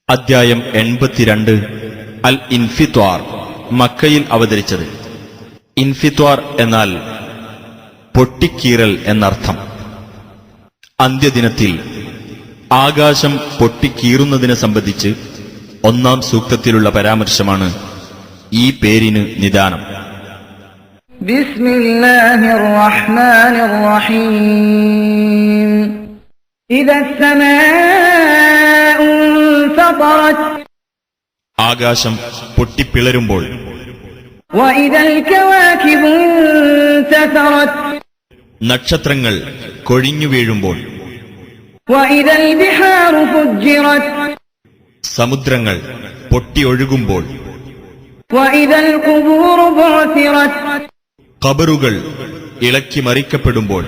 അദ്ധ്യായം 82 അൽ ഇൻഫിത്വാർ മക്കയിൽ അവതരിച്ചത്. ഇൻഫിത്വാർ എന്നാൽ പൊട്ടിക്കീറൽ എന്നർത്ഥം. അന്ത്യദിനത്തിൽ ആകാശം പൊട്ടിക്കീറുന്നതിനെ സംബന്ധിച്ച് 1-ാം സൂക്തത്തിലുള്ള പരാമർശമാണ് ഈ പേരിന് നിദാനം. ബിസ്മില്ലാഹിർ റഹ്മാനിർ റഹീം. ഇദസ്സമാഉ ഫതറത്. ആകാശം പൊട്ടിപ്പിളരുമ്പോൾ. വഇദൽ കവാകിബു ഇൻതസറത്. നക്ഷത്രങ്ങൾ കൊഴിഞ്ഞു വീഴുമ്പോൾ. വഇദൽ ബിഹാറു ഫുജ്ജിറത്. സമുദ്രങ്ങൾ പൊട്ടിയൊഴുകുമ്പോൾ. വഇദൽ ഖുബൂറു ബുഅ്തിറത്. ഖബറുകൾ ഇളക്കി മറിക്കപ്പെടുമ്പോൾ.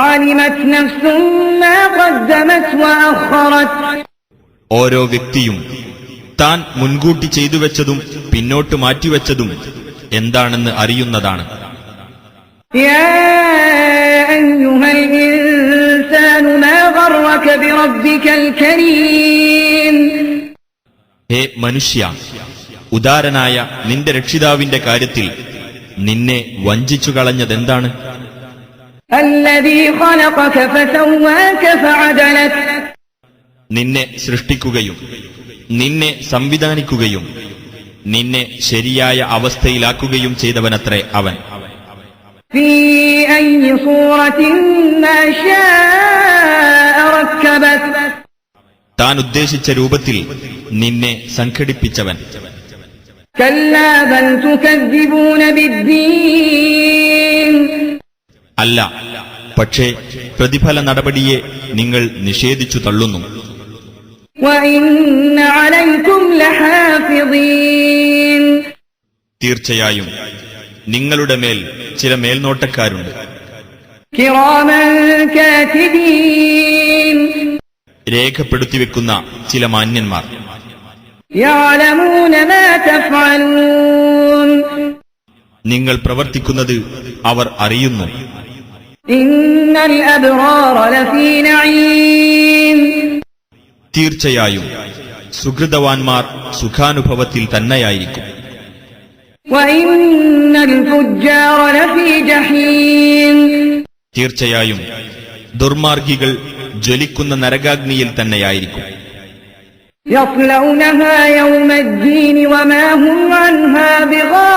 അലിമത് നഫ്സും മാ ഖദ്ദമത് വഅഖറത്. ഓരോ വ്യക്തിയും താൻ മുൻകൂട്ടി ചെയ്തു വെച്ചതും പിന്നോട്ട് മാറ്റിവെച്ചതും എന്താണെന്ന് അറിയുന്നതാണ്. യാ അയ്യുഹൽ ഇൻസാനു മാ ഗർറക ബിറബ്ബികൽ കരീം. ഹേ മനുഷ്യ, ഉദാരനായ നിന്റെ രക്ഷിതാവിന്റെ കാര്യത്തിൽ നിന്നെ വഞ്ചിച്ചു കളഞ്ഞതെന്താണ്? അല്ലദീ ഖലഖക ഫസവ്വാക ഫഅദലക. നിന്നെ സൃഷ്ടിക്കുകയും നിന്നെ സംവിധാനിക്കുകയും നിന്നെ ശരിയായ അവസ്ഥയിലാക്കുകയും ചെയ്തവനത്രേ അവൻ. ഫീ അയ്യി സൂറത്തിൻ മാ ശാഅ റക്കബക. താൻ ഉദ്ദേശിച്ച രൂപത്തിൽ നിന്നെ സംഘടിപ്പിച്ചവൻ. കല്ലാ ബൽ തുകദ്ദിബൂന ബിദ്ദീൻ. അല്ല, പക്ഷേ പ്രതിഫല നടപടിയെ നിങ്ങൾ നിഷേധിച്ചു തള്ളുന്നു. വഇന്ന അലൈക്കും ലഹാഫിളീൻ. തീർച്ചയായും നിങ്ങളുടെ മേൽ ചില മേൽനോട്ടക്കാരുണ്ട്. കിറാമൻ കാതിബീൻ. രേഖപ്പെടുത്തിവെക്കുന്ന ചില മാന്യന്മാർ. യഅലമൂന മാ തഫ്അലൂൻ. നിങ്ങൾ പ്രവർത്തിക്കുന്നത് അവർ അറിയുന്നു. ഇന്നൽ അബ്റാറ ലഫീ നഈം. തീർച്ചയായും സുഹൃതവാൻമാർ സുഖാനുഭവത്തിൽ തന്നെയായിരിക്കും. വഇന്നൽ ഫുജ്ജാറ ലഫീ ജഹീം. തീർച്ചയായും ദുർമാർഗികൾ ജ്വലിക്കുന്ന നരകാഗ്നിയിൽ തന്നെയായിരിക്കും. യസ്ലൗനഹാ യൗമദ്ദീൻ വമാ ഹും അൻഹാ ബിഗായിബീൻ.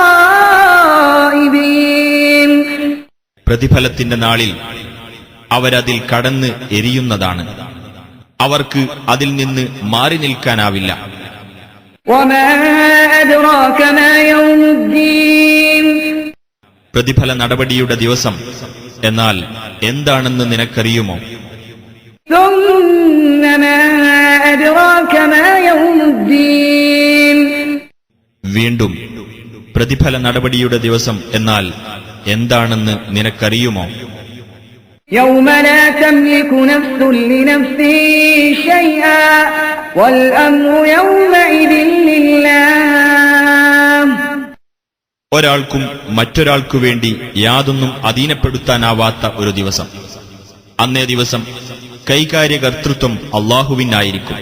പ്രതിഫലത്തിന്റെ നാളിൽ അവരതിൽ കടന്ന് എരിയുന്നതാണ്. അവർക്ക് അതിൽ നിന്ന് മാറി നിൽക്കാനാവില്ല. വമാ അദ്റാക മാ യൗമുദ്ദീൻ. പ്രതിഫല നടപടിയുടെ ദിവസം എന്നാൽ എന്താണെന്ന് നിനക്കറിയുമോ? ثم ما أدراك ما يوم الدين. വീണ്ടും പ്രതിഫല നടപടിയുടെ ദിവസം എന്നാൽ എന്താണെന്ന് നിനക്കറിയുമോ? يوم لا تملك نفس لنفس شيئا والأمر يومئذ لله. ഒരാൾക്കും മറ്റൊരാൾക്കു വേണ്ടി യാതൊന്നും അധീനപ്പെടുത്താനാവാത്ത ഒരു ദിവസം. അന്നേ ദിവസം കൈകാര്യകർത്തൃത്വം അല്ലാഹുവിനായിരിക്കും.